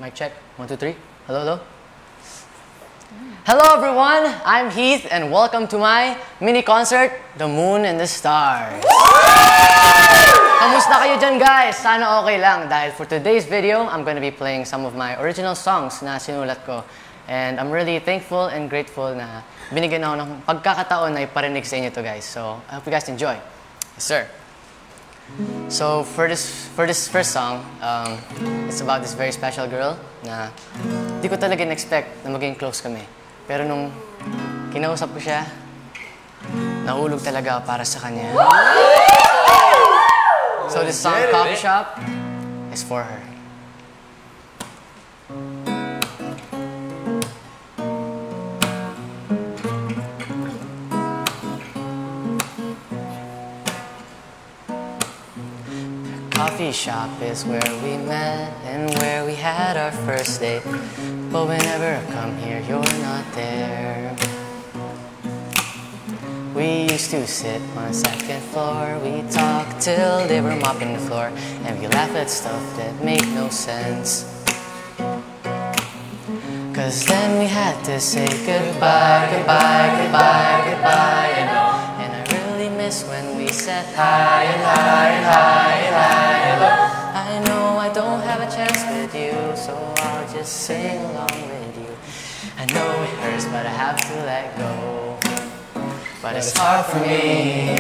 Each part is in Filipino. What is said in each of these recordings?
Mic check. 1, 2, 3. Hello, hello. Hello everyone! I'm Heath and welcome to my mini concert, The Moon and the Stars. Kamusta kayo dyan guys? Sana okay lang dahil for today's video, I'm gonna be playing some of my original songs na sinulat ko. And I'm really thankful and grateful na binigyan ako ng pagkakataon na iparinig sa inyo to guys. So, I hope you guys enjoy. Yes sir. So for this first song, it's about this very special girl na di ko talaga in-expect na maging close kami. Pero nung kinausap ko siya, nahulog talaga para sa kanya. So this song, Coffee Shop, is for her. Coffee shop is where we met and where we had our first date. But whenever I come here, you're not there. We used to sit on the second floor. We talked till they were mopping the floor. And we laugh at stuff that made no sense. Cause then we had to say goodbye, goodbye, goodbye, goodbye, you know. And I really miss when we said hi and hi and hi and hi. I know I don't have a chance with you, so I'll just sing along with you. I know it hurts, but I have to let go. But it's hard for me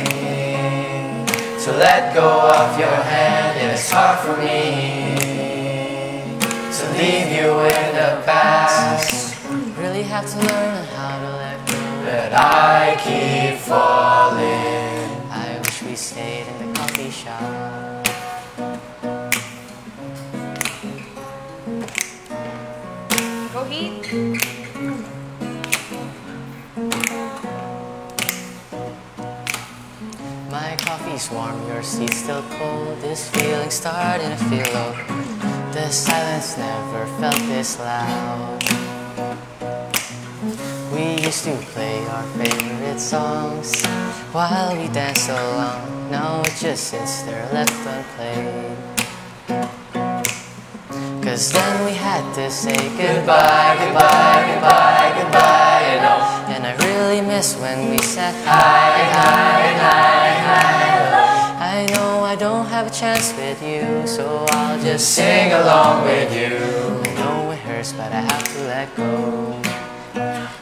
to let go of your hand, and it's hard for me to leave you in the past. Really have to learn how to let go. But I keep falling. I wish we stayed in the coffee shop. Go Heath. My coffee's warm, your seat's still cold. This feeling's starting to feel low. The silence never felt this loud. We used to play our favorite songs while we danced along. Now it just sits there left unplayed. Cause then we had to say goodbye, goodbye, goodbye, goodbye, you know. And I really miss when we said hi and hi and hi and hi. I know I don't have a chance with you, so I'll just sing along with you. I know it hurts, but I have to let go.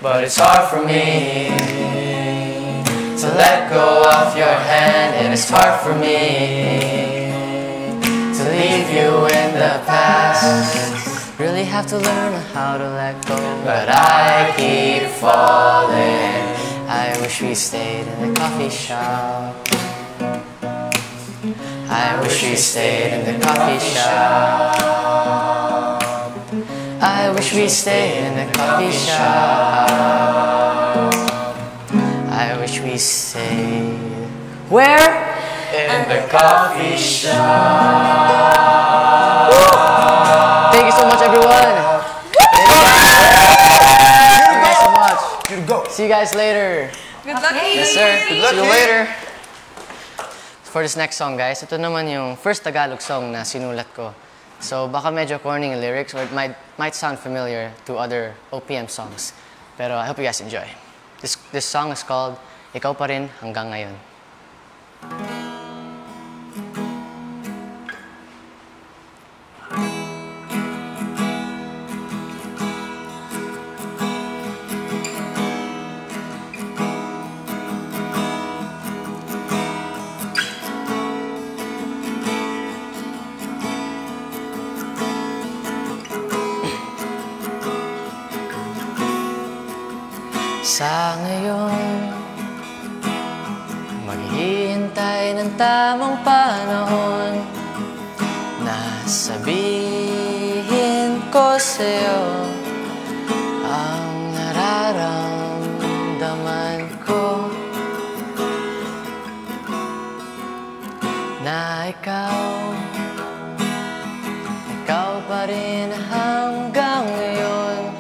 But it's hard for me to let go of your hand, and it's hard for me to leave you in the past. Really have to learn how to let go. But I keep falling. I wish we stayed in the coffee shop. I wish we stayed in the coffee shop. I wish we stayed in the coffee shop. I wish we stayed. Where? In the coffee shop. Thank you so much, everyone. Thank you guys so much. See you guys later. Good luck, Heath. Yes, sir. Good luck, See you Heath. later. For this next song, guys, ito naman yung first Tagalog song na sinulat ko. So baka medyo corny yung lyrics or it might sound familiar to other OPM songs. Pero I hope you guys enjoy. This song is called Ikaw Pa Rin Hanggang Ngayon. Sa ngayon, maghihintay ng tamang panahon na sabihin ko sa'yo ang nararamdaman ko, na ikaw pa rin hanggang ngayon.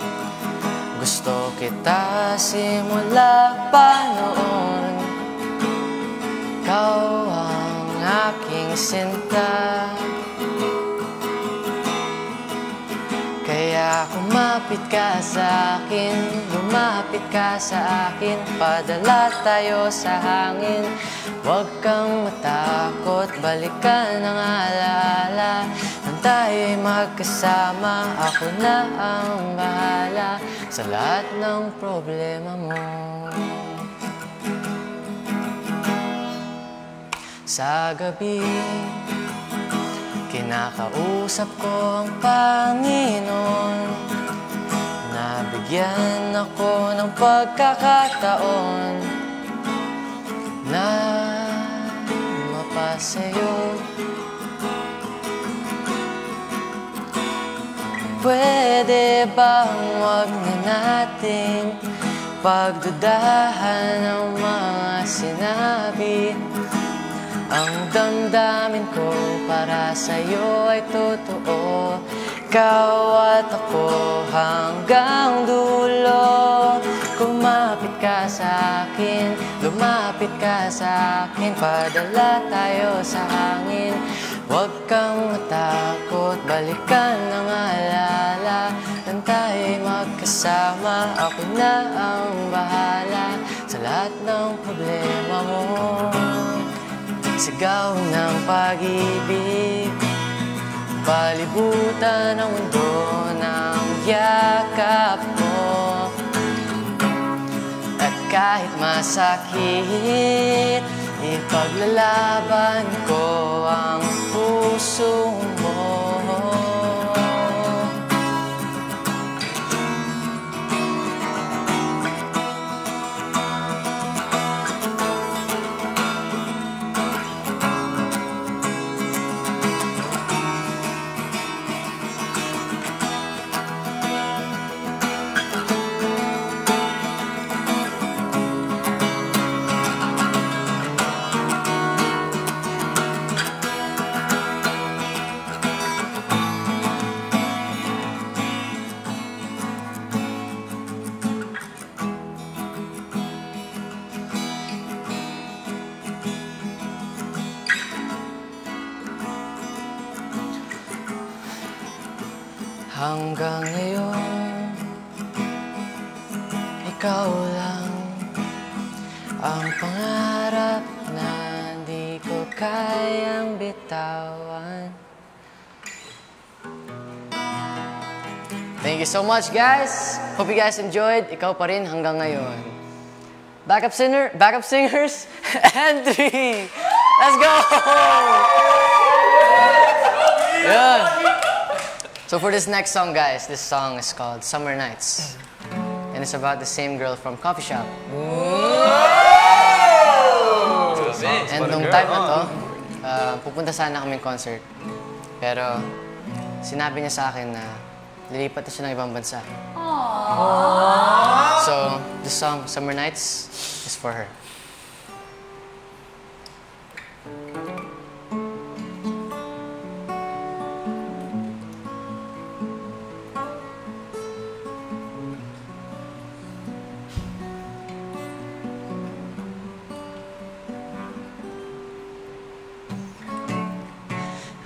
Gusto kita simula pa noon. Ikaw ang aking sinta. Lumapit ka sa akin, lumapit ka sa akin, padala tayo sa hangin. Huwag kang matakot, balikan ang alaala. Nang tayo'y magkasama, ako na ang bahala sa lahat ng problema mo. Sa gabi, kinakausap ko ang Panginoon. Nabigyan ako ng pagkakataon na mapasayo. Pwede bang wag na nating pagdudahan ang mga sinabi? Ang damdamin ko para sa'yo ay totoo. Ikaw at ako hanggang dulo. Kumapit ka sa akin, lumapit ka sa akin, padala tayo sa hangin. Huwag kang matakot, balikan ang alaala. Nang tayo'y magkasama, ako na ang bahala sa lahat ng problema mo. Sigaw ng pag-ibig, palibutan ang mundo ng yakap mo. At kahit masakit, ipaglalaban ko ang puso mo. Hanggang ngayon, ikaw lang ang pangarap na di ko kayang bitawan. Thank you so much, guys. Hope you guys enjoyed. Ikaw pa rin hanggang ngayon. Backup singers, and 3. Let's go! Yeah. So for this next song, guys, this song is called Summer Nights. And it's about the same girl from Coffee Shop. And nung time na to, pupunta sana kaming concert. Pero sinabi niya sa akin na lilipat na siya ng ibang bansa. So this song, Summer Nights, is for her.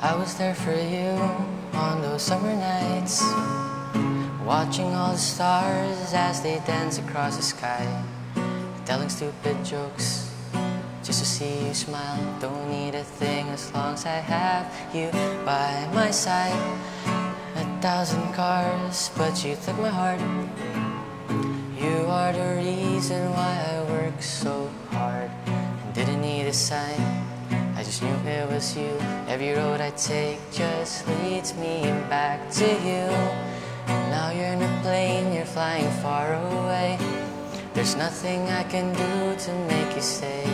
I was there for you on those summer nights, watching all the stars as they dance across the sky, telling stupid jokes just to see you smile. Don't need a thing as long as I have you by my side. 1,000 cars, but you took my heart. You are the reason why I work so hard and didn't need a sign. I just knew it was you. Every road I take just leads me back to you. Now you're in a plane, you're flying far away. There's nothing I can do to make you stay.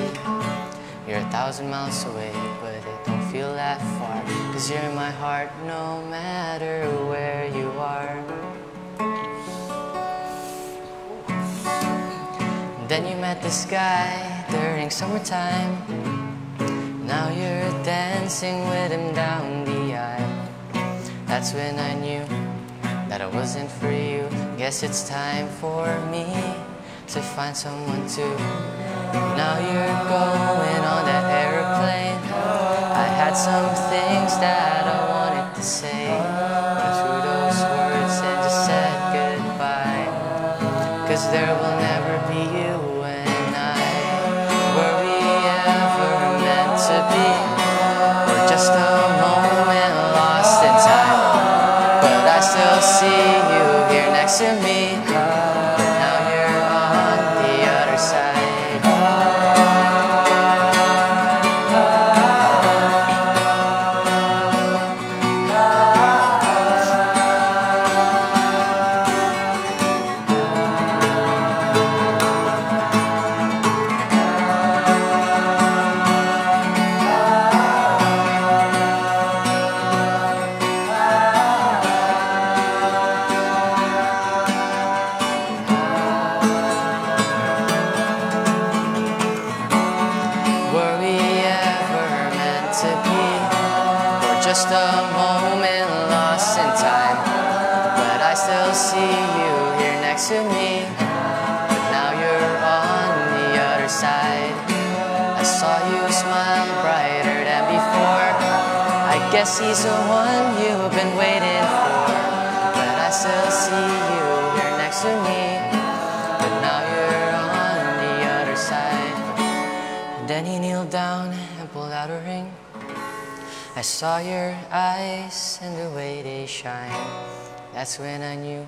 You're 1,000 miles away, but it don't feel that far, 'cause you're in my heart no matter where you are. Then you met this guy during summertime. Now you're dancing with him down the aisle. That's when I knew that I wasn't for you. Guess it's time for me to find someone too. Now you're going on that airplane. I had some things that I wanted to say, but through those words it just said goodbye. 'cause there will never be you and I. Were we ever meant to be, or just a moment lost in time? But I still see you here next to me. Now you're on the other side. Just a moment lost in time, but I still see you here next to me. But now you're on the other side. I saw you smile brighter than before. I guess he's the one you've been waiting for. But I still see you here next to me. But now you're on the other side. And then he kneeled down and pulled out a ring. I saw your eyes and the way they shine. That's when I knew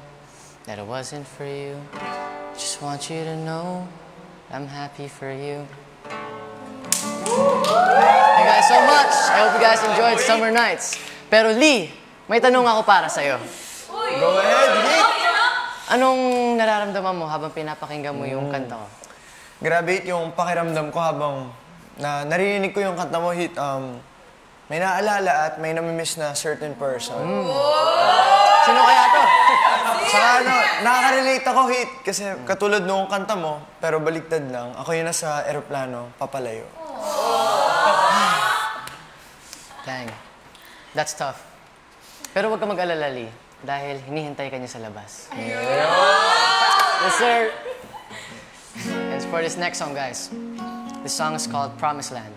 that it wasn't for you. Just want you to know I'm happy for you. Thank you guys so much. I hope you guys enjoyed Summer Nights. Pero Lee, may tanong ako para sa'yo. Go ahead, Hit! Anong nararamdaman mo habang pinapakinggan mo yung kanta ko? Grabe, Hit, yung pakiramdam ko habang narinig ko yung kanta mo, Hit, may naalala at may namimiss na certain person. Sino kaya to? Saka nakaka-relate ako, Hit, kasi katulad nung kanta mo, pero baliktad lang. Ako yun nasa eroplano, papalayo. Dang. That's tough. Pero huwag ka mag-alala, Lee, dahil hinihintay ka niya sa labas. Yes, sir! And for this next song, guys, this song is called Promised Land.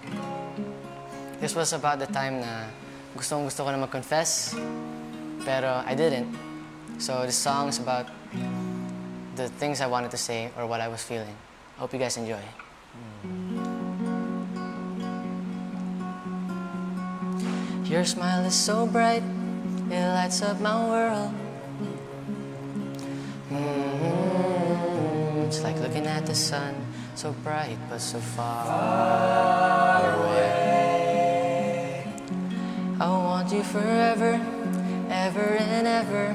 This was about the time na gusto ko na mag-confess, pero I didn't. So this song is about the things I wanted to say or what I was feeling. Hope you guys enjoy. Your smile is so bright, it lights up my world. It's like looking at the sun, so bright but so far away. I want you forever, ever and ever.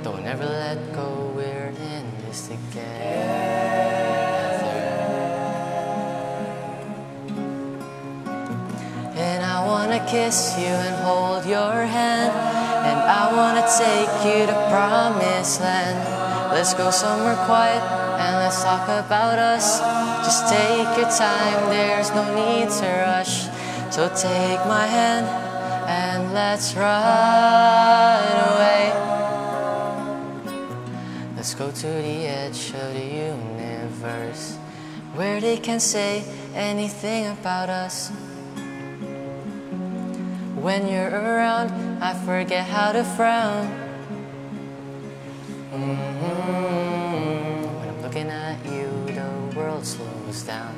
Don't ever let go, we're in this together. And I wanna kiss you and hold your hand, and I wanna take you to Promised Land. Let's go somewhere quiet and let's talk about us. Just take your time, there's no need to rush. So take my hand and let's run away. Let's go to the edge of the universe, where they can say anything about us. When you're around, I forget how to frown. When I'm looking at you, the world slows down.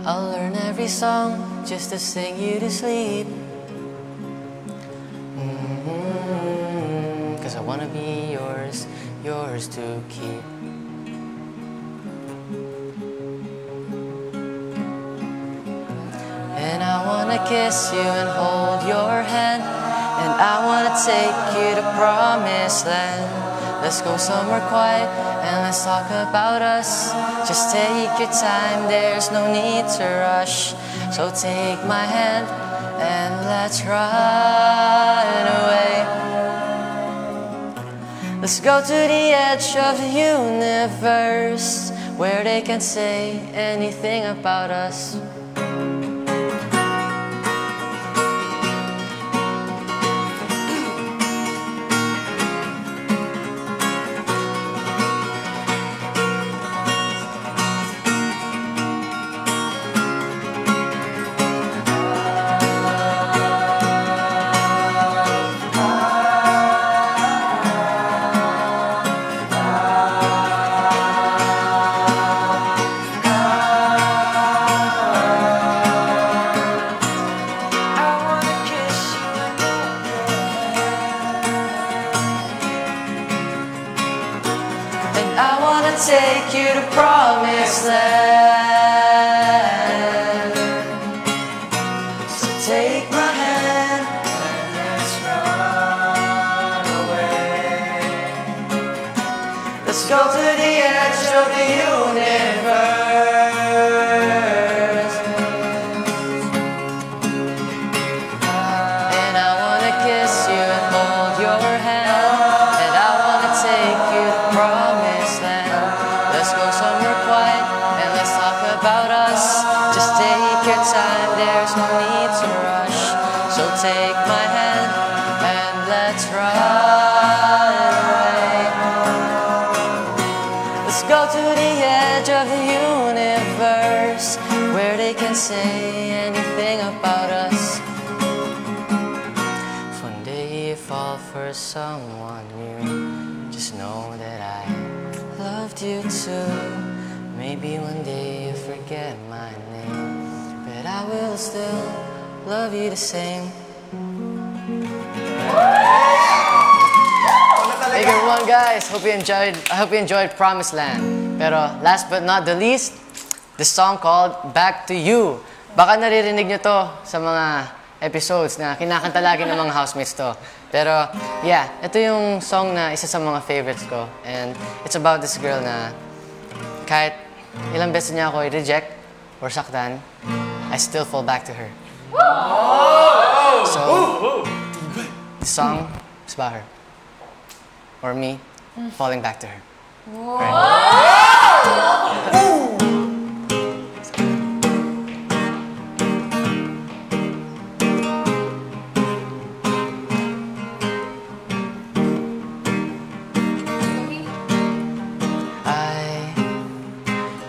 I'll learn every song just to sing you to sleep. 'Cause I wanna be yours, yours to keep. And I wanna kiss you and hold your hand, and I wanna take you to Promised Land. Let's go somewhere quiet and let's talk about us. Just take your time, there's no need to rush. So take my hand and let's run away. Let's go to the edge of the universe, where they can say anything about us. take you to promised land. So take my hand and let's run away. Let's go to the edge of the universe. And I wanna kiss you and hold your hand. And I wanna take you to promised land. Let's go somewhere quiet and let's talk about us. Just take your time, there's no need to rush. So take my hand and let's run away. Let's go to the edge of the universe, where they can say anything about us. If one day you fall for someone new, just know that I loved you too. Maybe one day you forget my name, but I will still love you the same. Thank you everyone, guys. I hope you enjoyed Promised Land. Pero last but not the least, the song called Back to You. Baka naririnig nyo to sa mga episodes na kinakanta lagi ng mga housemates to. Pero yeah, ito yung song na isa sa mga favorites ko. And it's about this girl na kahit ilang beses niya ako i-reject or saktan, I still fall back to her. So, the song is about her. Or me falling back to her.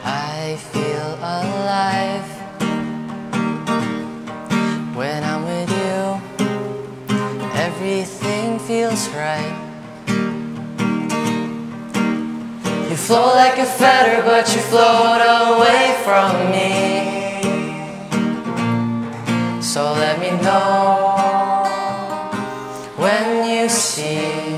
I feel alive when I'm with you. Everything feels right. You flow like a feather, but you float away from me. So let me know when you see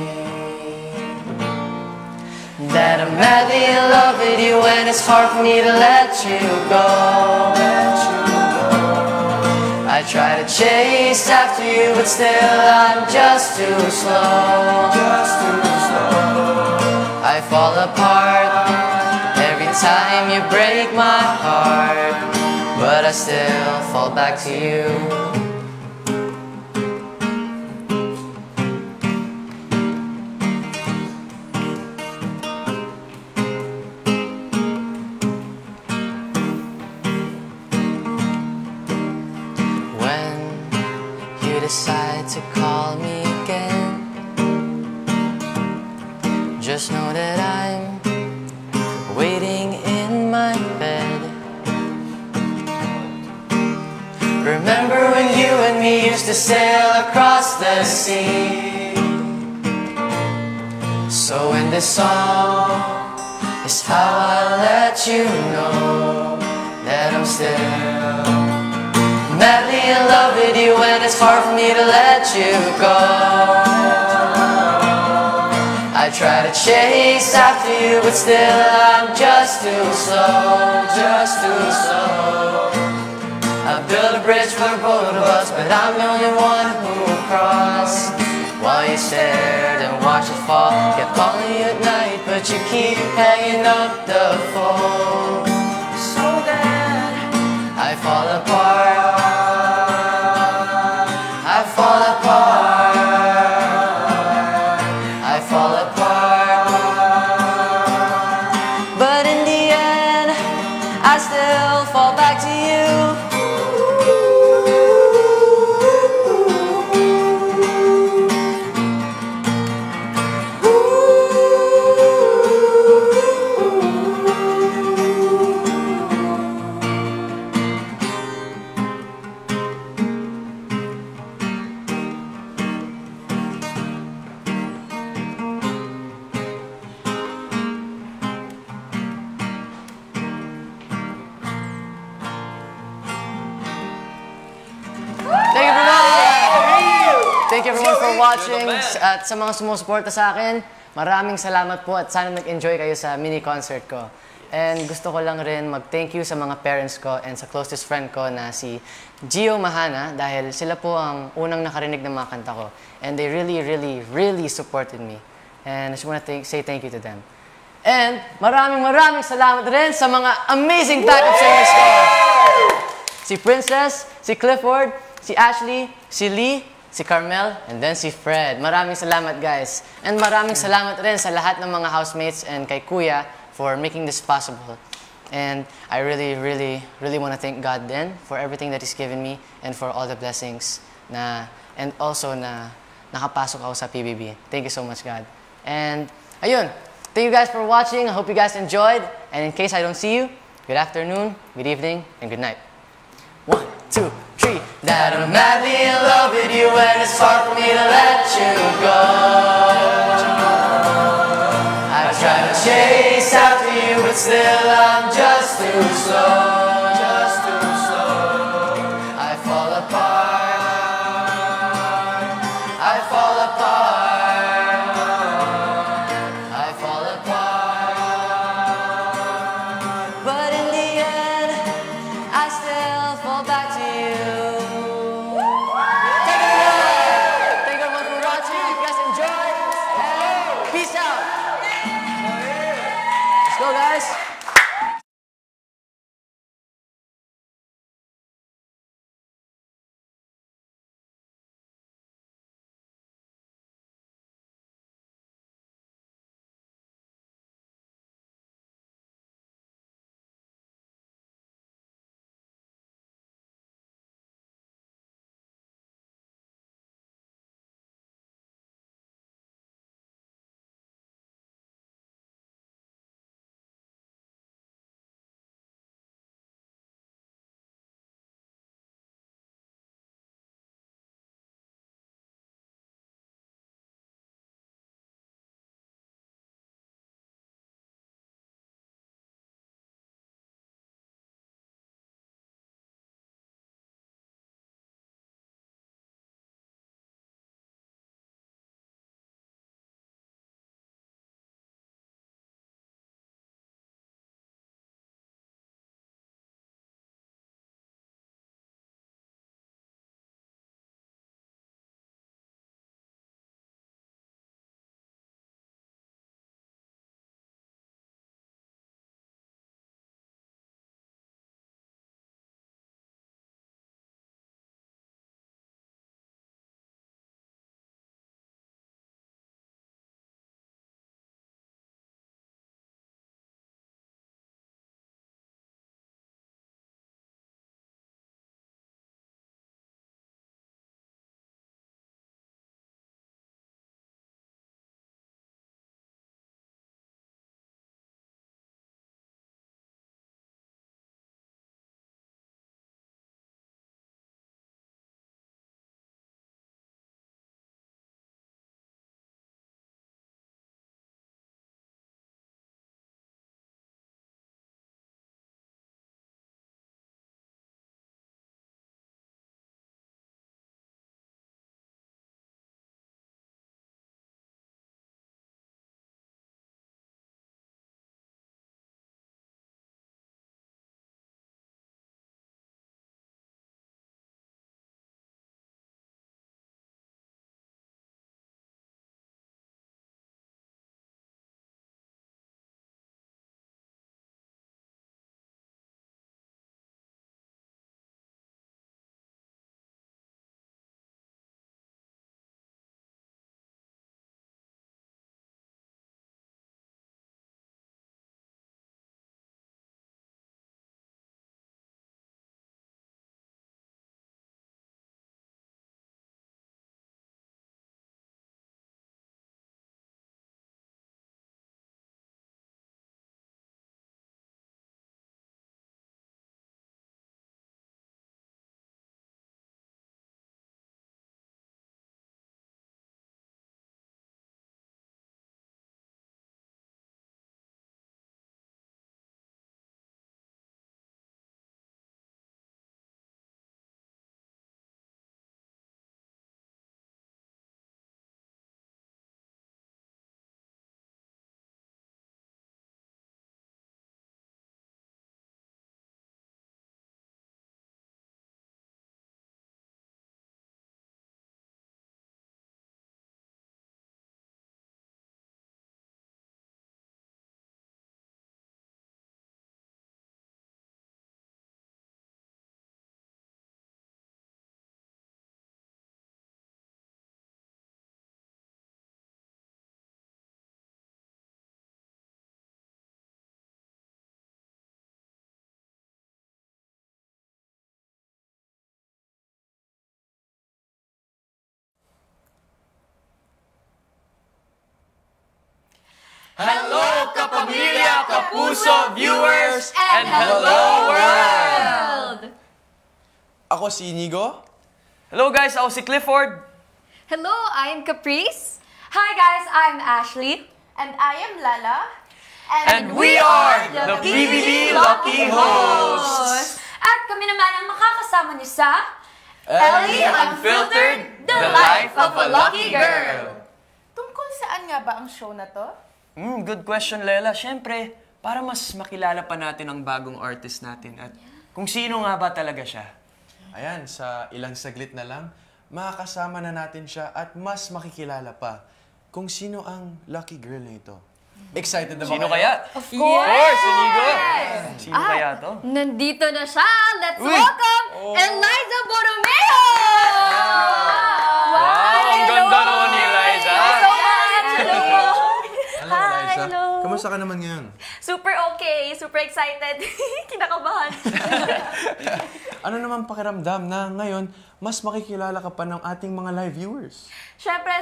that I'm madly in love with you, and it's hard for me to let you go. I try to chase after you, but still I'm just too slow. I fall apart every time you break my heart, but I still fall back to you. When you decide to call me again, just know that I'm waiting in my bed. Remember when you and me used to sail across the sea? So in this song is how I let you know that I'm still madly in love with you, and it's hard for me to let you go. I try to chase after you, but still I'm just too slow, just too slow. I built a bridge for both of us, but I'm the only one who will cross. While you stared and watched it fall, kept calling you at night, but you keep hanging up the phone. So then I fall apart, I fall apart, I fall apart. But in the end, I still fall back to you. Thank you everyone for watching. At sa mga sumusuporta sa akin, maraming salamat po at sana nag-enjoy kayo sa mini concert ko. And gusto ko lang rin mag-thank you sa mga parents ko and sa closest friend ko na si Gio Mahana dahil sila po ang unang nakarinig ng mga kanta ko. And they really, really, really supported me. And I just want to say thank you to them. And maraming salamat rin sa mga amazing backup singers ko. Si Princess, si Clifford, si Ashley, si Lee, si Carmel, and then si Fred. Maraming salamat guys. And maraming salamat rin sa lahat ng mga housemates and kay Kuya for making this possible. And I really want to thank God then for everything that He's given me and for all the blessings and also na nakapasok ako sa PBB. Thank you so much, God. And ayun, thank you guys for watching. I hope you guys enjoyed. And in case I don't see you, good afternoon, good evening, and good night. 1, 2, 3. That I'm madly in love with you and it's hard for me to let you go. I try to chase after you, but still I'm just too slow. I fall apart. I fall apart. I fall apart. But in the end, I still fall back to you. Take it away. Thank you everyone for watching. If you guys enjoyed, and peace out. Let's go, guys. kapuso viewers, and hello world! Ako si Inigo. Hello guys, ako si Clifford. Hello, I'm Caprice. Hi guys, I'm Ashley. And I am Lala. And we are the PBB Lucky Hosts! At kami naman ang makakasama niyo sa Ellie Unfiltered, the life of a lucky girl. Tungkol saan nga ba ang show na to? Good question, Lela. Siyempre, para mas makilala pa natin ang bagong artist natin at kung sino nga ba talaga siya. Ayan, sa ilang saglit na lang, makakasama na natin siya at mas makikilala pa kung sino ang lucky girl na ito. Excited na ba Sino kayo? kaya? Of course, Inigo! Sino kaya to? Nandito na siya! Let's Uy! welcome Eliza Borromeo! Wow, ang ganda naman ni Eliza! So much! Hello! Hello, Eliza. hello. Kamusta ka naman ngayon? Super okay! Super excited! Kinakabahan! Ano naman pakiramdam na ngayon, mas makikilala ka pa ng ating mga live viewers? Siyempre,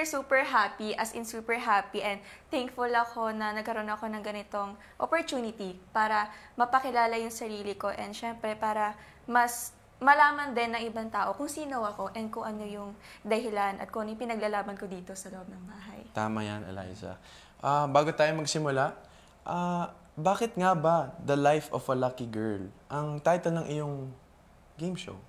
super happy, as in super happy, and thankful ako na nagkaroon ako ng ganitong opportunity para mapakilala yung sarili ko, and siyempre para mas malaman din ng ibang tao kung sino ako and kung ano yung dahilan at kung ano yung pinaglalaban ko dito sa loob ng bahay. Tama yan, Eliza. Bago tayo magsimula, bakit nga ba The Life of a Lucky Girl ang title ng iyong game show?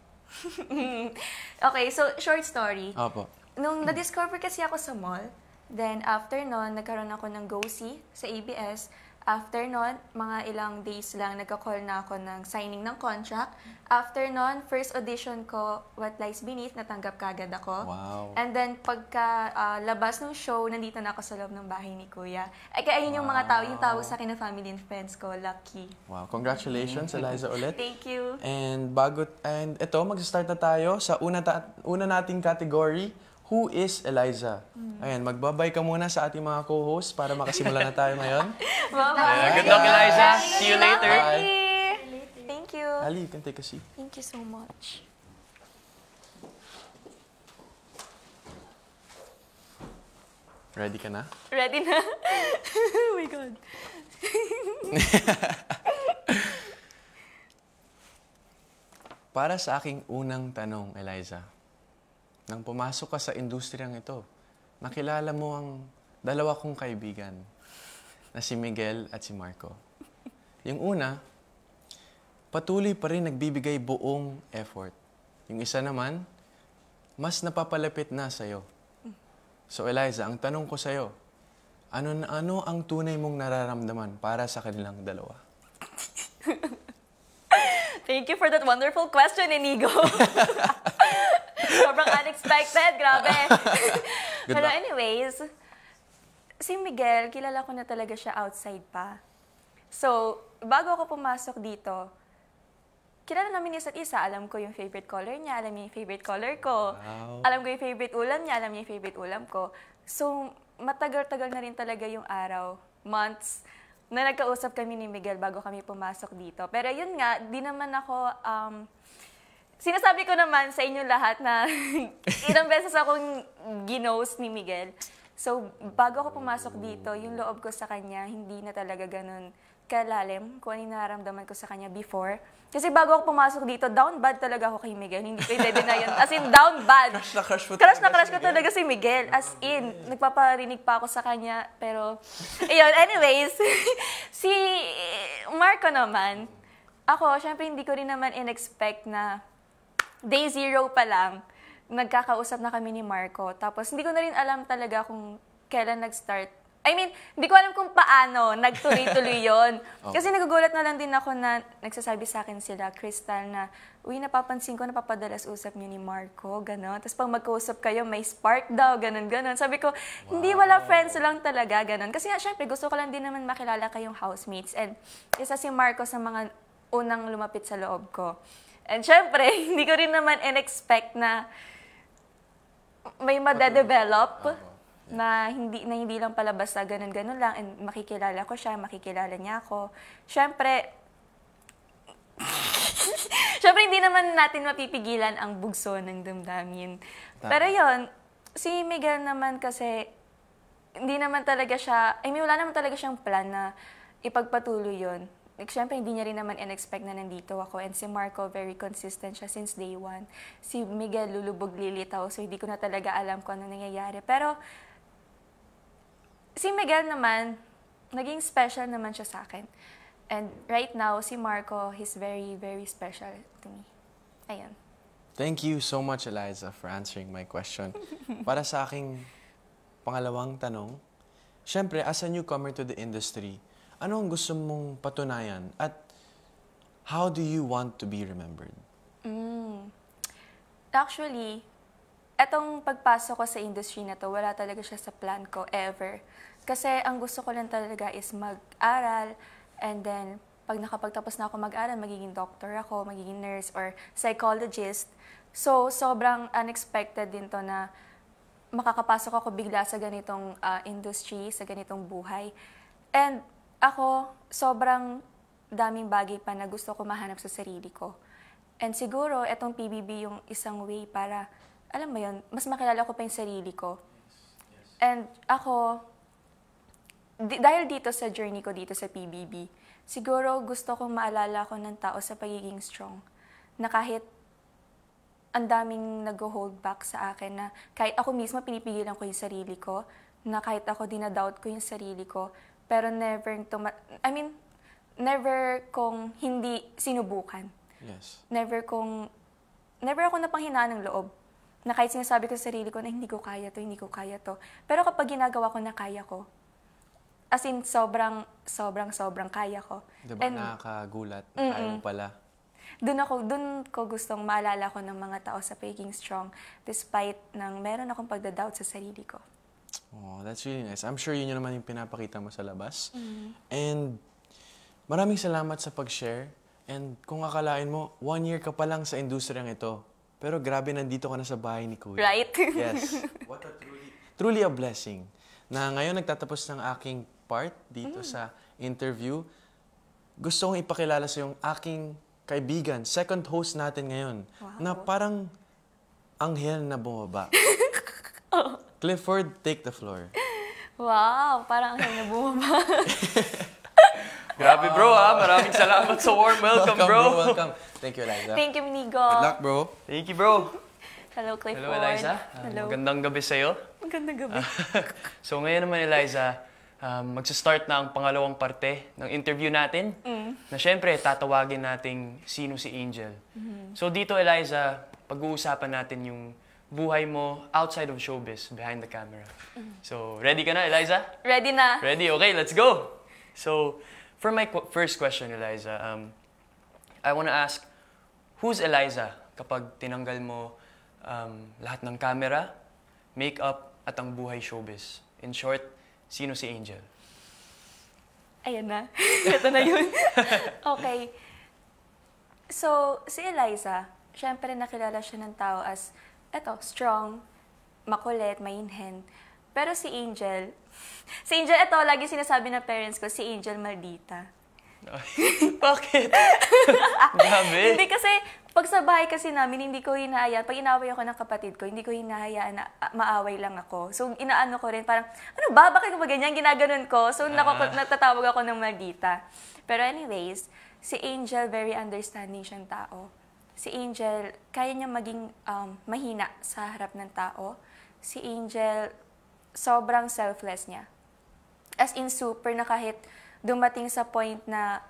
Okay, so short story. Opo. Nung na-discover kasi ako sa mall, then after nun, nagkaroon ako ng go-see sa ABS. After nun, mga ilang days lang, nagka-call na ako ng signing ng contract. After nun, first audition ko, What Lies Beneath, natanggap kagad ako. Wow. And then, pagka labas ng show, nandito na ako sa loob ng bahay ni Kuya. Ay, kaya yun yung mga tao, yung tawag sa akin ng family and friends ko, lucky. Wow, congratulations, Eliza, ulit. Thank you. And ito, mag-start na tayo sa una nating category, Who is Eliza? Ayan, magbabay ka muna sa ating mga co-hosts para makasimula na tayo ngayon. Bye-bye. Good luck, Eliza. See you later. Thank you. Ali, you can take a seat. Thank you so much. Ready ka na? Ready na? Oh my God. Para sa aking unang tanong, Eliza, nang pumasok ka sa industriyang ito, nakilala mo ang dalawa kong kaibigan na si Miguel at si Marco. Yung una, patuloy pa rin nagbibigay buong effort. Yung isa naman, mas napapalapit na sa'yo. So Eliza, ang tanong ko sa'yo, ano ang tunay mong nararamdaman para sa kanilang dalawa? Thank you for that wonderful question, Inigo. Sobrang unexpected, grabe. Good Pero luck. anyways, si Miguel, kilala ko na talaga siya outside pa. So, bago ako pumasok dito, kilala namin isa't isa. Alam ko yung favorite color niya, alam niya yung favorite color ko. Wow. Alam ko yung favorite ulam niya, alam niya yung favorite ulam ko. So, matagal-tagal na rin talaga yung araw, months, na nagkausap kami ni Miguel bago kami pumasok dito. Pero yun nga, di naman ako, sinasabi ko naman sa inyo lahat na ilang beses akong ginose ni Miguel. So, bago ako pumasok dito, yung loob ko sa kanya, hindi na talaga ganun kalalim kung ano yung nararamdaman ko sa kanya before. Kasi bago ako pumasok dito, down bad talaga ako kay Miguel. Hindi ko i-deny yun. As in, down bad. Crush na crush mo Crush na talaga crush si ko Miguel. talaga si Miguel. As in, nagpaparinig pa ako sa kanya. Pero, ayun, anyways, si Marco naman, ako, syempre hindi ko rin naman in-expect na day zero pa lang, nagkakausap na kami ni Marco. Tapos, hindi ko na rin alam talaga kung kailan nag-start. I mean, hindi ko alam kung paano nagtuloy-tuloy yun. Kasi nagugulat na lang din ako na nagsasabi sa akin sila, Crystal, na, uy, napapansin ko, napapadalas usap niyo ni Marco, gano'n. Tapos pag magkausap kayo, may spark daw, gano'n. Sabi ko, hindi, wala, friends lang talaga, gano'n. Kasi nga, syempre, gusto ko lang din naman makilala kayong housemates. And isa si Marco sa mga unang lumapit sa loob ko. And syempre, hindi ko rin naman in-expect na may madedevelop. Na hindi lang pala basta ganun-ganun lang, and makikilala ko siya, makikilala niya ako. Siyempre, hindi naman natin mapipigilan ang bugso ng damdamin. Pero yon, si Miguel naman kasi, hindi naman talaga siya, I mean, wala naman talaga siyang plan na ipagpatuloy yun. Like, syempre, hindi niya rin naman in-expect na nandito ako. And si Marco, very consistent siya since day one. Si Miguel, lulubog lilitaw. So, hindi ko na talaga alam kung ano nangyayari. Pero, si Miguel naman, naging special naman siya sa akin. And right now, si Marco, he's very, very special to me. Ayun. Thank you so much, Eliza, for answering my question. Para sa aking pangalawang tanong, syempre, as a newcomer to the industry, ano ang gusto mong patunayan at how do you want to be remembered? Actually, etong pagpasok ko sa industry na to, wala talaga siya sa plan ko ever. Kasi ang gusto ko lang talaga is mag-aral and then pag nakapagtapos na ako mag-aral, magiging doctor ako, magiging nurse or psychologist. So, sobrang unexpected din to na makakapasok ako bigla sa ganitong industry, sa ganitong buhay. And ako, sobrang daming bagay pa na gusto ko mahanap sa sarili ko. And siguro, etong PBB yung isang way para, alam mo yun, mas makilala ko pa yung sarili ko. And ako, dahil dito sa journey ko dito sa PBB, siguro gusto kong maalala ko ng tao sa pagiging strong. Na kahit ang daming nag-hold back sa akin, na kahit ako mismo pinipigilan ko yung sarili ko, na kahit ako dinadoubt ko yung sarili ko, pero never kong hindi sinubukan. Yes. Never ako napanghinaan ng loob. Na kahit sinasabi ko sa sarili ko na hindi ko kaya to, hindi ko kaya to. Pero kapag ginagawa ko na kaya ko, as in sobrang kaya ko. Diba, And nakakagulat, kaya mo pala. Doon ko gustong maalala ko ng mga tao sa pagiging strong despite nang meron akong pagdadoubt sa sarili ko. Oh, that's really nice. I'm sure yun naman yung pinapakita mo sa labas. And maraming salamat sa pag-share. And kung akalain mo, 1 year ka pa lang sa industriyang ito. Pero grabe, nandito ka na sa bahay ni Kuya. Right? Yes. What a truly a blessing. Na ngayon nagtatapos ng aking part dito sa interview. Gusto kong ipakilala sa yung aking kaibigan, second host natin ngayon, na parang anghel na bumaba. Clifford, take the floor. Wow, parang ang na bumaba. Grabe bro ha, maraming salamat sa warm welcome bro. Welcome. Thank you, Eliza. Thank you, Minigo. Good luck, bro. Thank you bro. Hello, Clifford. Hello Eliza. Hello. Magandang gabi sa'yo. Magandang gabi. So ngayon naman Eliza, magsa-start na ang pangalawang parte ng interview natin. Na syempre, tatawagin nating sino si Angel. So dito Eliza, pag-uusapan natin yung buhay mo outside of showbiz, behind the camera. So ready ka na Eliza? Ready na. Ready? Okay, let's go! So, for my first question Eliza, I want to ask, who's Eliza kapag tinanggal mo lahat ng camera, makeup, at ang buhay showbiz? In short, sino si Angel? Ayan na. Ito na yun. Okay. So, si Eliza, syempre nakilala siya ng tao as, strong, makulit, mainhen. Pero si Angel, lagi sinasabi ng parents ko, si Angel maldita. Bakit? Grabe. Hindi kasi, pag sa bahay kasi namin, hindi ko hinahayaan. Pag inaway ako ng kapatid ko, hindi ko hinahayaan na maaway lang ako. So, inaano ko rin, parang, ano ba? Bakit ko ba ganyan? Ginaganon ko. So, natatawag ako ng maldita. Pero anyways, si Angel, very understanding siyang tao. Si Angel, kaya niya maging mahina sa harap ng tao. Si Angel, sobrang selfless niya. As in, super na kahit dumating sa point na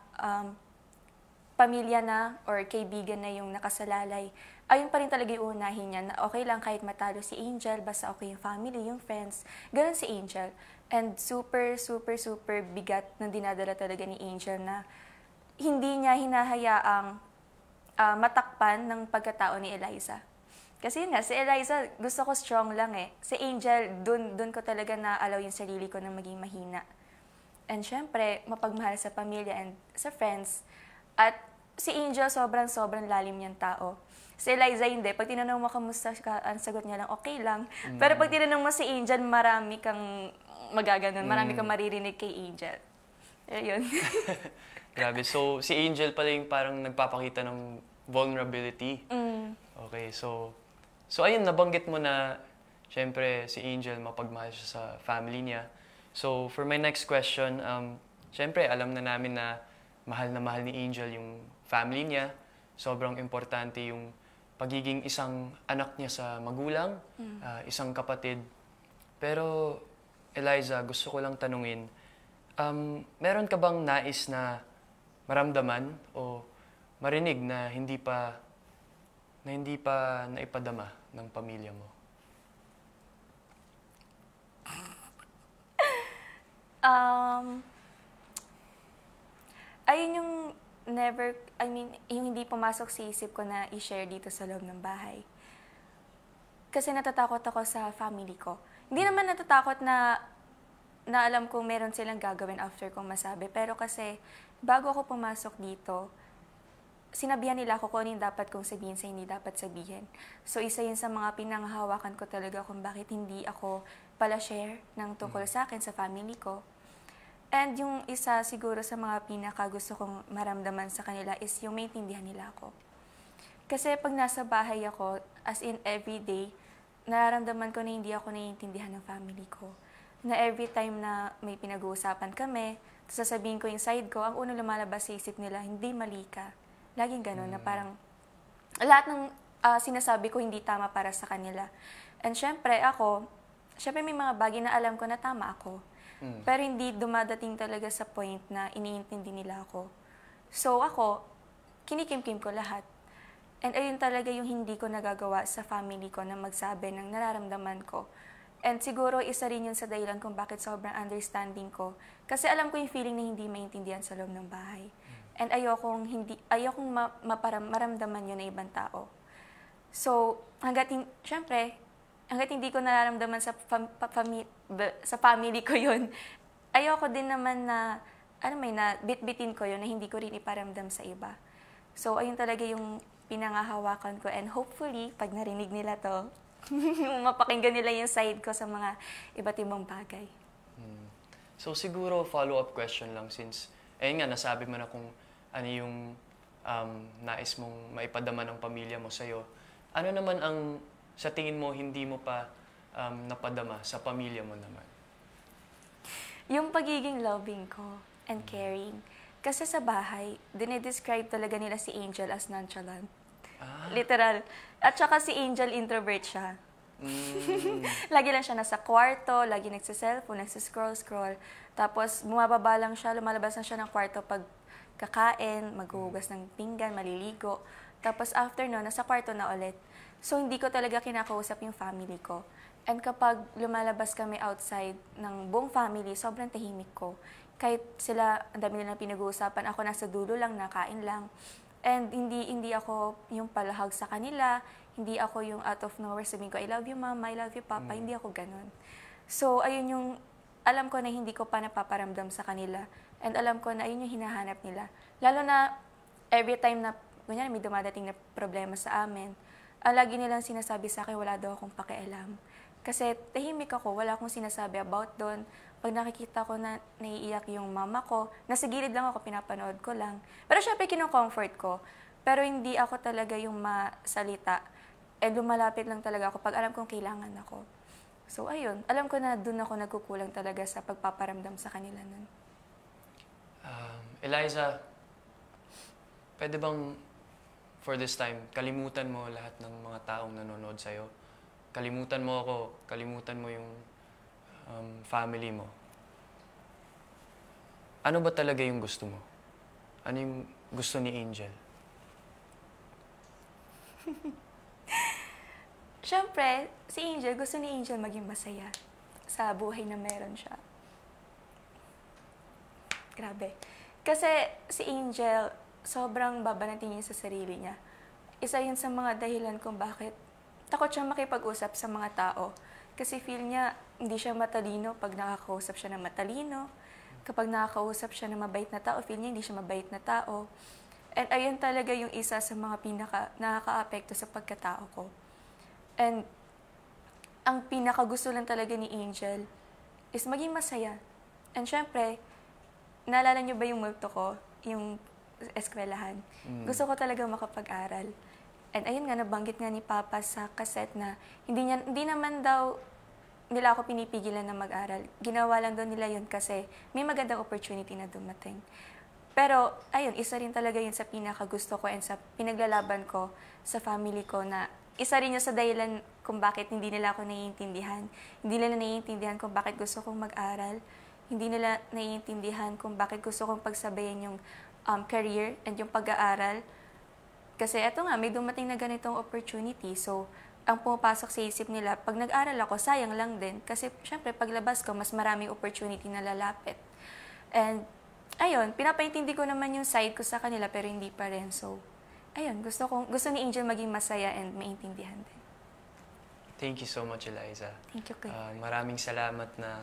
pamilya na or kaibigan na yung nakasalalay, ayun pa rin talaga yung unahin niya na okay lang kahit matalo si Angel, basta okay yung family, yung friends. Ganun si Angel. And super, super, super bigat na dinadala talaga ni Angel na hindi niya hinahayaang matakpan ng pagkatao ni Eliza. Kasi yun nga, si Eliza, gusto ko strong lang eh. Si Angel, dun ko talaga na-allow yung sarili ko na maging mahina. And syempre, mapagmahal sa pamilya and sa friends. At si Angel, sobrang lalim niyang tao. Si Eliza, hindi. Pag tinanong mo kamusta ka, ang sagot niya lang, okay lang. Pero pag tinanong mo si Angel, marami kang magaganon. Marami kang maririnig kay Angel. Yun. Grabe. So, si Angel pala yung parang nagpapakita ng vulnerability. Okay, so ayun, nabanggit mo na, syempre, si Angel, mapagmahal siya sa family niya. So, for my next question, Siyempre, alam na namin na mahal ni Angel yung family niya. Sobrang importante yung pagiging isang anak niya sa magulang, isang kapatid. Pero, Eliza, gusto ko lang tanungin, meron ka bang nais na maramdaman o marinig na hindi pa naipadama ng pamilya mo? Ayun yung yung hindi pumasok sa isip ko na i-share dito sa loob ng bahay. Kasi natatakot ako sa family ko. Hindi naman natatakot na alam kong meron silang gagawin after kong masabi. Pero kasi, bago ako pumasok dito, sinabihan nila ako kung ano yung dapat kong sabihin sa hindi dapat sabihin. So, isa yun sa mga pinanghahawakan ko talaga kung bakit hindi ako pala share ng tungkol sa akin, sa family ko. And yung isa siguro sa mga pinaka gusto kong maramdaman sa kanila is yung maintindihan nila ako. Kasi pag nasa bahay ako, as in everyday, nararamdaman ko na hindi ako naiintindihan ng family ko. Na every time na may pinag-uusapan kami, sasabihin ko yung side ko, ang unang lumalabas sa isip nila, hindi mali ka. Laging gano'n, na parang lahat ng sinasabi ko hindi tama para sa kanila. And syempre may mga bagay na alam ko na tama ako. Pero hindi dumadating talaga sa point na iniintindi nila ako. So ako, kinikimkim ko lahat. And ayun talaga yung hindi ko nagagawa sa family ko na magsabi ng nararamdaman ko. And siguro isa rin yun sa dahilan kung bakit sobrang understanding ko. Kasi alam ko yung feeling na hindi maintindihan sa loob ng bahay. And ayokong maramdaman yun na ibang tao. So, hanggat hindi ko nararamdaman sa family ko yun, ayoko din naman na, na bit-bitin ko yun na hindi ko rin iparamdam sa iba. So, ayun talaga yung pinangahawakan ko. And hopefully, pag narinig nila to, mapakinggan nila yung side ko sa mga iba't ibang bagay. So, siguro follow-up question lang since, ayun nga, nasabi mo na kung ano yung nais mong maipadama ng pamilya mo sa'yo. Ano naman ang sa tingin mo, hindi mo pa napadama sa pamilya mo naman? Yung pagiging loving ko and caring. Kasi sa bahay, dinidescribe talaga nila si Angel as nonchalant. Literal. At saka si Angel, introvert siya. Lagi lang siya nasa kwarto, lagi nagsa-cellphone, nagsa-scroll. Tapos bumababa lang siya, lumalabas na siya ng kwarto pag kakain, maghuhugas ng pinggan, maliligo. Tapos after no, nasa kwarto na ulit. So, hindi ko talaga kinakausap yung family ko. And kapag lumalabas kami outside ng buong family, sobrang tahimik ko. Kahit sila, ang dami nilang pinag-uusapan, ako nasa dulo lang, nakain lang. And hindi ako yung palahag sa kanila, hindi ako yung out of nowhere sabihin ko, I love you mama, I love you papa, hindi ako ganun. So, ayun yung, alam ko na hindi ko pa napaparamdam sa kanila. And alam ko na ayun yung hinahanap nila. Lalo na, every time na, kunyari, may dumadating na problema sa amin, lagi nilang sinasabi sa akin, wala daw akong pakialam. Kasi tahimik ako, wala akong sinasabi about doon. Pag nakikita ko na naiiyak yung mama ko, nasa gilid lang ako, pinapanood ko lang. Pero syempre, kinocomfort ko. Pero hindi ako talaga yung masalita. Lumalapit lang talaga ako pag alam kong kailangan ako. So, ayun. Alam ko na doon ako nagkukulang talaga sa pagpaparamdam sa kanila nun. Eliza, pwede bang for this time, kalimutan mo lahat ng mga taong nanonood sa'yo? Kalimutan mo ako, kalimutan mo yung family mo. Ano ba talaga yung gusto mo? Ano yung gusto ni Angel? Siyempre, si Angel, gusto ni Angel maging masaya sa buhay na meron siya. Grabe. Kasi si Angel, sobrang babanatin niya sa sarili niya. Isa yun sa mga dahilan kung bakit takot siya makipag-usap sa mga tao. Kasi feel niya, hindi siya matalino pag nakakausap siya ng matalino. Kapag nakakausap siya ng mabait na tao, feel niya hindi siya mabait na tao. And ayun talaga yung isa sa mga nakaka-apekto sa pagkatao ko. And ang pinaka-gusto lang talaga ni Angel is maging masaya. And syempre, naalala niyo ba yung multo ko? Yung eskwelahan. Gusto ko talaga makapag-aral. And ayun nga, nabanggit nga ni Papa sa cassette na hindi naman daw nila ako pinipigilan na mag-aral. Ginawa lang daw nila yun kasi may magandang opportunity na dumating. Pero, ayun, isa rin talaga yun sa pinakagusto ko and sa pinaglalaban ko sa family ko na isa rin yun sa dahilan kung bakit hindi nila ako naiintindihan. Hindi nila naiintindihan kung bakit gusto kong mag-aral. Hindi nila naiintindihan kung bakit gusto kong pagsabayin yung career and yung pag-aaral. Kasi eto nga, may dumating na ganitong opportunity. So, ang pumapasok sa isip nila, pag nag-aral ako, sayang lang din. Kasi, syempre, paglabas ko, mas maraming opportunity na lalapit. And, ayun, pinapaintindi ko naman yung side ko sa kanila, pero hindi pa rin. So, ayun, gusto ni Angel maging masaya and maintindihan din. Thank you so much, Eliza. Thank you, Cliff. Maraming salamat na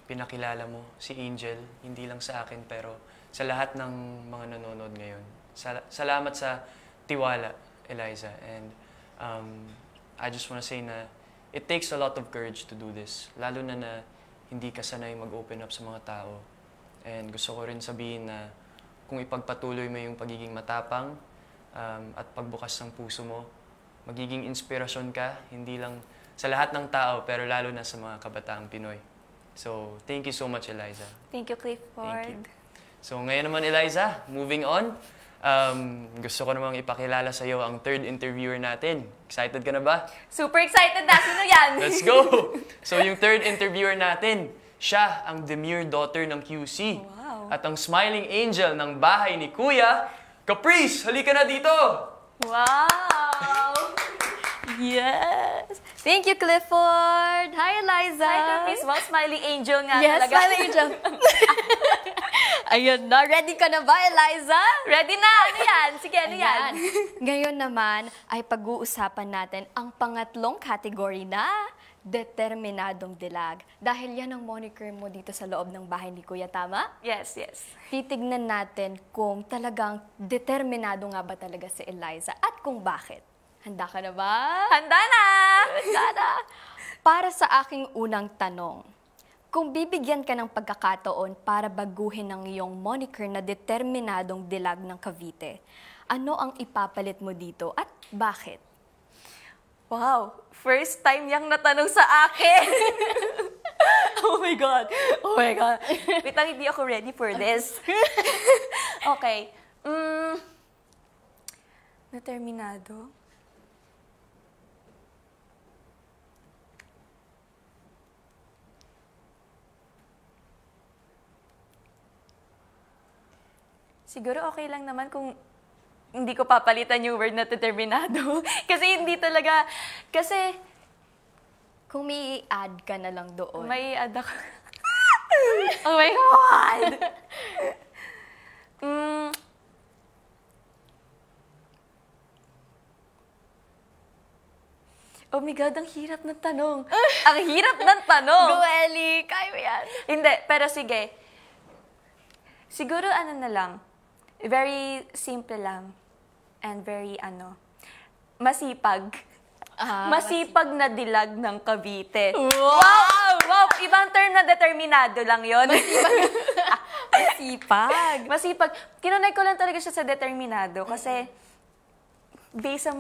pinakilala mo si Angel, hindi lang sa akin, pero sa lahat ng mga nanonood ngayon. Salamat sa tiwala, Eliza. And I just want to say na it takes a lot of courage to do this. Lalo na hindi ka sanay mag-open up sa mga tao. And gusto ko rin sabihin na kung ipagpatuloy mo yung pagiging matapang at pagbukas ng puso mo, magiging inspirasyon ka, hindi lang sa lahat ng tao, pero lalo na sa mga kabataang Pinoy. So, thank you so much, Eliza. Thank you, Clifford. Thank you. So, ngayon naman, Eliza, moving on. Gusto ko namang ipakilala sa iyo ang third interviewer natin. Excited ka na ba? Super excited na! Sino yan? Let's go! So, yung third interviewer natin, siya ang demure daughter ng QC. Wow. At ang smiling angel ng bahay ni Kuya, Caprice! Halika na dito! Wow! Yes! Thank you, Clifford! Hi, Eliza! Hi, Caprice. Wow, smiling angel nga Yes, talaga. smiling angel. Ayun na, ready ka na ba, Eliza? Ready na! Ano yan? Sige, ano yan? Ayan. Ngayon naman ay pag-uusapan natin ang pangatlong category na determinadong dilag. Dahil yan ang moniker mo dito sa loob ng bahay ni Kuya, tama? Yes, yes. Titignan natin kung talagang determinado nga ba talaga si Eliza at kung bakit. Handa ka na ba? Handa na! Handa na! Para sa aking unang tanong, kung bibigyan ka ng pagkakataon para baguhin ang iyong moniker na determinadong dilag ng Cavite, ano ang ipapalit mo dito at bakit? Wow! First time yang natanong sa akin! Oh my God! Oh my God! Wait lang, hindi ako ready for this. Okay. Determinado? Siguro okay lang naman kung hindi ko papalitan yung word na determinado. Kasi hindi talaga, kasi Kung may add ka na lang doon. may add ako. Oh my God! Oh my God, ang hirap ng tanong. Ang hirap ng tanong. Go, Ellie! Kaya mo yan! Hindi, pero sige. Siguro ano na lang, very simple lang and very masipag. Masipag na dilag ng Cavite. Wow! Wow! Ibang term na determinado lang yon. Masipag! Masipag. Kinunay ko lang talaga siya sa determinado kasi based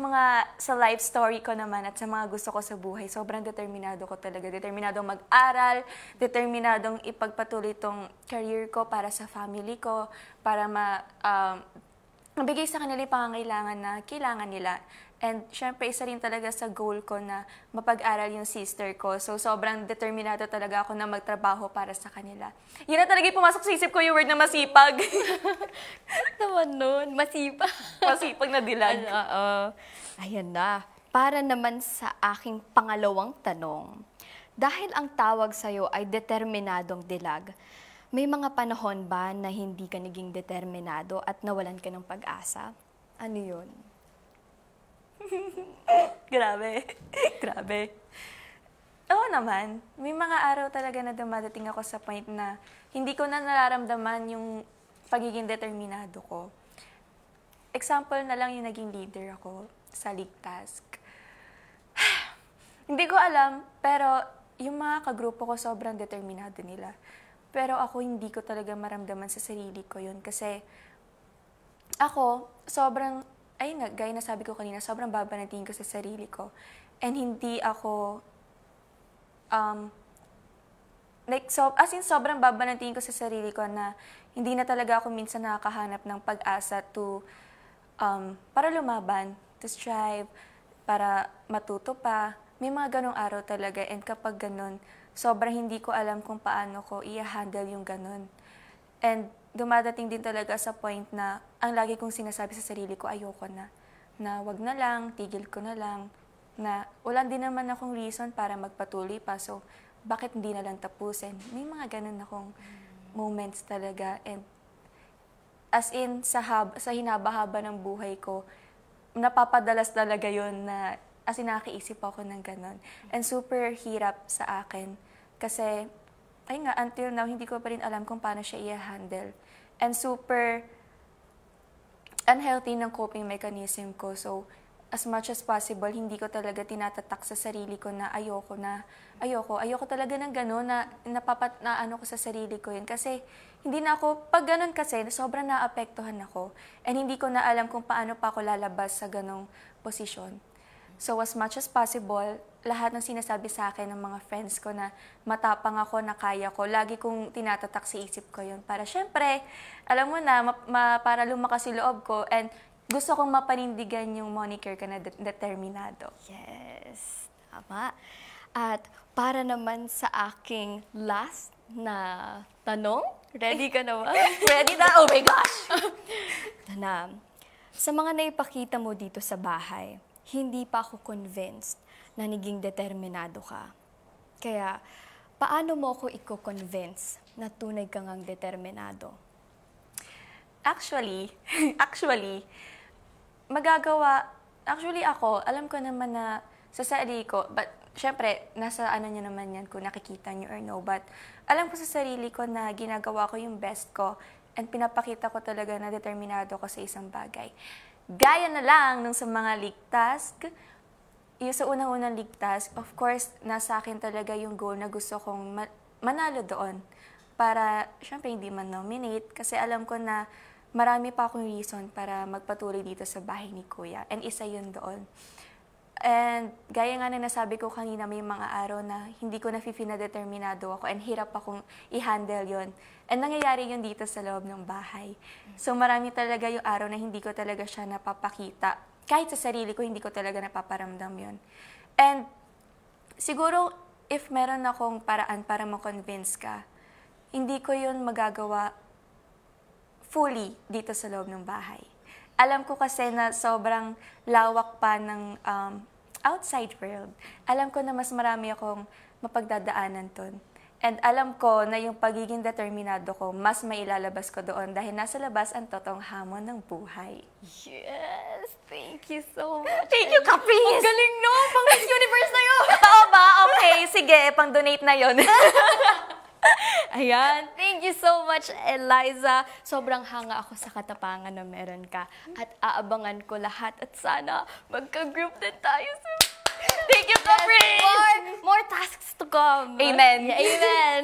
sa life story ko naman at sa mga gusto ko sa buhay, sobrang determinado ko talaga. Determinadong mag-aral, determinadong ipagpatuloy itong career ko para sa family ko, para mabigay sa kanila yung pangangailangan na kailangan nila. And syempre, isa rin talaga sa goal ko na mapag-aral yung sister ko. So, sobrang determinado talaga ako na magtrabaho para sa kanila. Yun na talaga yung pumasok sa isip ko yung word na masipag. Naman nun, masipag. Masipag na dilag. Ayan na. Para naman sa aking pangalawang tanong. Dahil ang tawag sa'yo ay determinadong dilag, may mga panahon ba na hindi ka naging determinado at nawalan ka ng pag-asa? Ano yun? Grabe. Grabe. Oo naman. May mga araw talaga na dumadating ako sa point na hindi ko na nararamdaman yung pagiging determinado ko. Example na lang yung naging leader ako sa league task. Hindi ko alam, pero yung mga kagrupo ko sobrang determinado nila. Pero ako hindi ko talaga maramdaman sa sarili ko yun kasi ako sobrang gaya na sabi ko kanina, sobrang baba na tingin ko sa sarili ko. And hindi ako as in, sobrang baba ng tingin ko sa sarili ko na hindi na talaga ako minsan nakakahanap ng pag-asa para lumaban, to strive, para matuto pa. May mga ganong araw talaga, and kapag ganon, sobrang hindi ko alam kung paano ko i-handle yung ganon. And dumadating din talaga sa point na ang lagi kong sinasabi sa sarili ko, ayoko na wag na lang, tigil ko na lang, na wala din naman akong reason para magpatuloy pa, so bakit hindi na lang tapusin? May mga ganun akong moments talaga, and as in, sa hinaba-haba ng buhay ko, napapadalas talaga yun na, as in, nakaisip ako ng ganun. And super hirap sa akin, kasi, ay nga, until now, hindi ko pa rin alam kung paano siya i-handle. And super unhealthy ng coping mechanism ko. So, as much as possible, hindi ko talaga tinatatak sa sarili ko na ayoko talaga ng gano'n, na ano ko sa sarili ko yun. Kasi, hindi na ako, pag gano'n kasi, sobrang naapektuhan ako. And hindi ko na alam kung paano pa ako lalabas sa ganong posisyon. So, as much as possible, lahat ng sinasabi sa akin ng mga friends ko na matapang ako, na kaya ko, lagi kong tinatatak sa isip ko yun. Para syempre, alam mo na, para lumakas yung loob ko, and gusto kong mapanindigan yung moniker ka na determinado. Yes, tama. At para naman sa aking last na tanong, ready ka na ba? Ready na? Oh my gosh! Ito na. Sa mga naipakita mo dito sa bahay, hindi pa ako convinced na naging determinado ka. Kaya, paano mo ako i-convince na tunay kang ang determinado? Actually, ako, alam ko naman na sa sarili ko, but syempre, nasa ano nyo naman yan kung nakikita nyo or no, but alam ko sa sarili ko na ginagawa ko yung best ko, and pinapakita ko talaga na determinado ko sa isang bagay. Gaya na lang nung sa mga league task, yung sa unang-unang league task, of course, nasa akin talaga yung goal na gusto kong manalo doon. Para, syempre, hindi man nominate, kasi alam ko na marami pa akong reason para magpatuloy dito sa bahay ni Kuya. And isa yun doon. And gaya nga na nasabi ko kanina, may mga araw na hindi ko na-feel na determinado ako, and hirap akong i-handle yun. And nangyayari yun dito sa loob ng bahay. So marami talaga yung araw na hindi ko talaga siya napapakita. Kahit sa sarili ko, hindi ko talaga napaparamdam yun. And siguro, if meron akong paraan para ma-convince ka, hindi ko yun magagawa fully dito sa loob ng bahay. Alam ko kasi na sobrang lawak pa ng outside world. Alam ko na mas marami akong mapagdadaanan ton. And alam ko na yung pagiging determinado ko, mas mailalabas ko doon dahil nasa labas ang totoong hamon ng buhay. Yes! Thank you so much. Thank you, Caprice! Ang galing no! Pang Miss Universe na yun! Totoo ba? Okay, sige, pang-donate na yun. Ayan. Thank you so much, Eliza. Sobrang hanga ako sa katapangan na meron ka. At aabangan ko lahat. At sana magka-group din tayo sa... Thank you, Caprice! More tasks to come. Amen. Yeah, amen.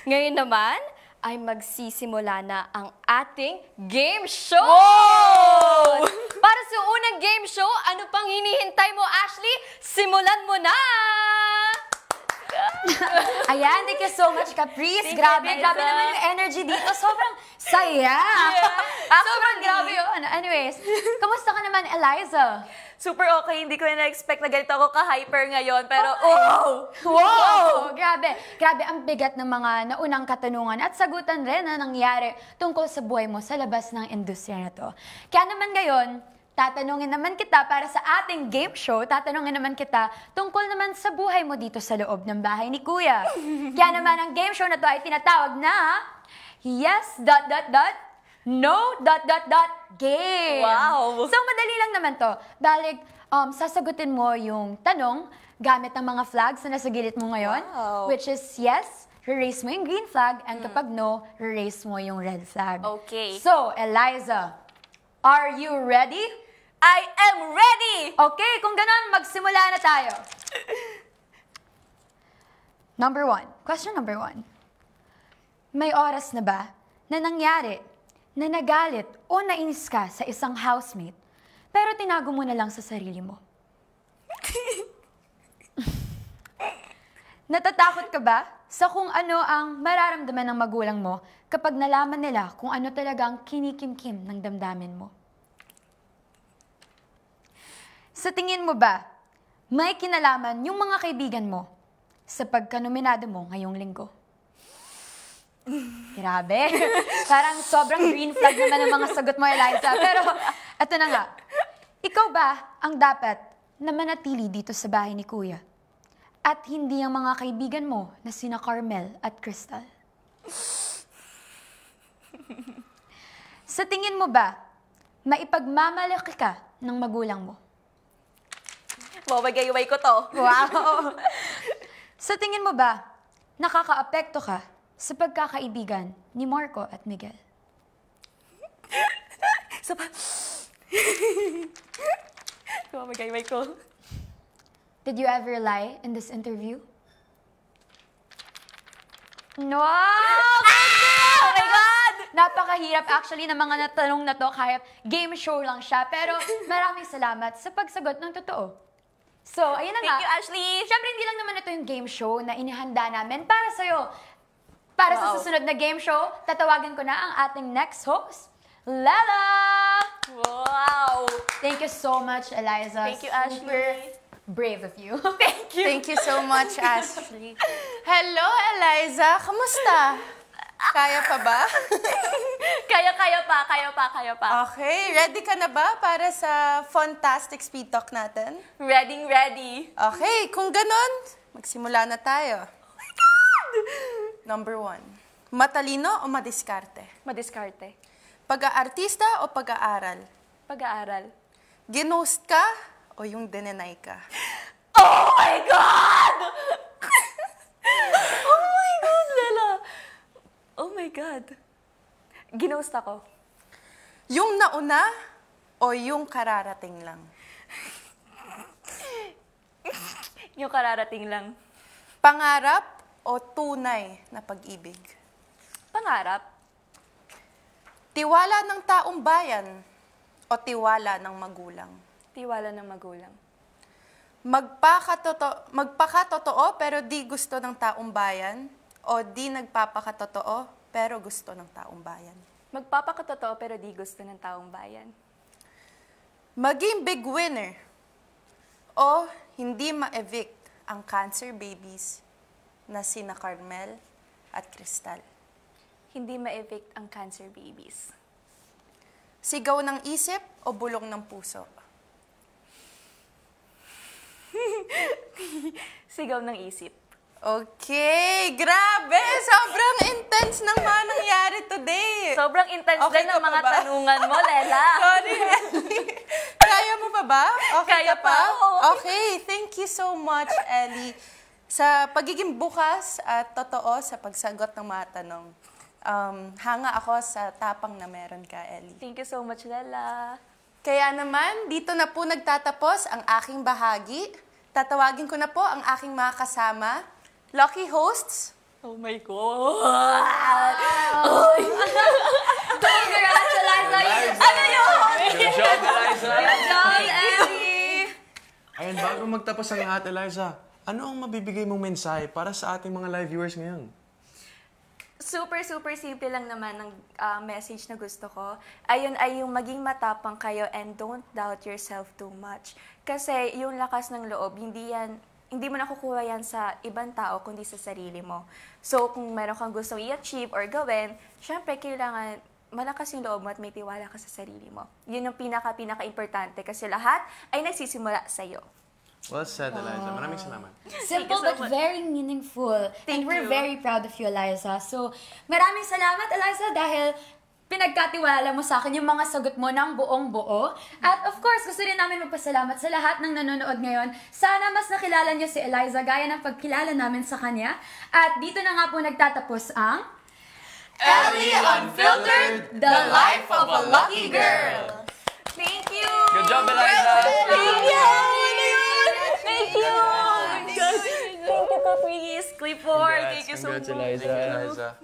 Ngayon naman, ay magsisimula na ang ating game show! Wow! Para sa unang game show, ano pang hinihintay mo, Ashley? Simulan mo na! Ayan, thank you so much, Caprice. Grabe naman yung energy dito. Sobrang saya. Sobrang grabe yun. Anyways, kamusta ka naman, Eliza? Super okay. Hindi ko na-expect na ganito ako ka-hyper ngayon. Pero, Wow! Grabe. Grabe, ang bigat ng mga naunang katanungan at sagutan rin na nangyari tungkol sa buhay mo sa labas ng industriya na to. Kaya naman ngayon, tatanungin naman kita para sa ating game show, tatanungin naman kita tungkol naman sa buhay mo dito sa loob ng bahay ni Kuya. Kaya naman ang game show na to ay tinatawag na Yes, No, Game. Wow! So, madali lang naman to. Balik, sasagutin mo yung tanong gamit ang mga flags na nasa gilid mo ngayon. Wow. Which is yes, raise mo yung green flag, and kapag no, raise mo yung red flag. Okay. So, Eliza, are you ready? I am ready! Okay, kung ganon, magsimula na tayo. Question number one. May oras na ba na nangyari na nagalit o nainis ka sa isang housemate, pero tinago mo na lang sa sarili mo? Natatakot ka ba sa kung ano ang mararamdaman ng magulang mo kapag nalaman nila kung ano talaga ang kinikimkim ng damdamin mo? Sa tingin mo ba, may kinalaman yung mga kaibigan mo sa pagkanominado mo ngayong linggo? Grabe. Parang sobrang green flag naman ang mga sagot mo, Eliza. Pero, eto na nga. Ikaw ba ang dapat na manatili dito sa bahay ni Kuya? At hindi ang mga kaibigan mo na sina Carmel at Crystal? Sa tingin mo ba, maipagmamalaki ka ng magulang mo? Mawagayway ko to. Wow! Sa tingin mo ba, nakakaapekto ka sa pagkakaibigan ni Marco at Miguel? Mawagayway ko. Did you ever lie in this interview? No! Oh my God! Napakahirap actually ng mga natanong na to kahit game show lang siya. Pero maraming salamat sa pagsagot ng totoo. So, ayun na nga. Thank you, Ashley. Siyempre, hindi lang naman ito yung game show na inihanda namin para sa'yo. Para sa susunod na game show, tatawagin ko na ang ating next host, Lala! Wow! Thank you so much, Eliza. Thank you, Ashley. Super brave of you. Thank you. Thank you so much, Ashley. Hello, Eliza. Kamusta? Kaya pa ba? Kaya pa. Okay, ready ka na ba para sa fantastic speed talk natin? Ready. Okay, kung ganon, magsimula na tayo. Oh my God! Number 1. Matalino o madiskarte? Madiskarte. Pag-aartista o pag-aaral? Pag-aaral. Ginost ka o yung dinenay ka? Oh my God! Oh my God, Lela! Oh my God. Ginost ako. Yung nauna o yung kararating lang? Yung kararating lang. Pangarap o tunay na pag-ibig? Pangarap. Tiwala ng taong bayan o tiwala ng magulang? Tiwala ng magulang. Magpakatotoo pero di gusto ng taong bayan o di nagpapakatotoo pero gusto ng taong bayan? Magpapakatotoo pero di gusto ng taong bayan. Maging big winner o hindi ma-evict ang cancer babies na sina Carmel at Crystal? Hindi ma-evict ang cancer babies. Sigaw ng isip o bulong ng puso? Sigaw ng isip. Okay, grabe! Sobrang intense ng mga nangyari today. Sobrang intense Okay din ka ng pa mga ba? tanungan mo, Lela. Sorry, Ellie. Kaya mo pa ba? Okay Kaya ka pa? pa, oo. Okay, thank you so much, Ellie, sa pagiging bukas at totoo sa pagsagot ng mga tanong. Hanga ako sa tapang na meron ka, Ellie. Thank you so much, Lela. Kaya naman, dito na po nagtatapos ang aking bahagi. Tatawagin ko na po ang aking mga kasama. Lucky hosts. Oh my God! Congrats, Eliza! Ano yun? Good job, Eliza! Thank you! Ayun, bago magtapos ang lahat, Eliza, ano ang mabibigay mong mensahe para sa ating mga live viewers ngayon? Super simple lang naman ng message na gusto ko. Ayun ay yung maging matapang kayo and don't doubt yourself too much. Kasi yung lakas ng loob, hindi mo nakukuha yan sa ibang tao, kundi sa sarili mo. So, kung meron kang gustong i-achieve or gawin, syempre, kailangan malakas yung loob mo at may tiwala ka sa sarili mo. Yun yung pinaka-importante kasi lahat ay nagsisimula sa'yo. Well said, Eliza. Maraming salamat. Simple so but much. very meaningful. Thank and we're you. very proud of you, Eliza. So, maraming salamat, Eliza, dahil pinagkatiwala mo sa akin yung mga sagot mo ng buong-buo. At of course, gusto rin namin magpasalamat sa lahat ng nanonood ngayon. Sana mas nakilala niyo si Eliza gaya ng pagkilala namin sa kanya. At dito na nga po nagtatapos ang Ellie Unfiltered, The Life of a Lucky Girl. Thank you! Good job, Eliza! Thank you! Thank you! Thank you, Caprice, Clifford. Thank you so much. Congrats, Eliza.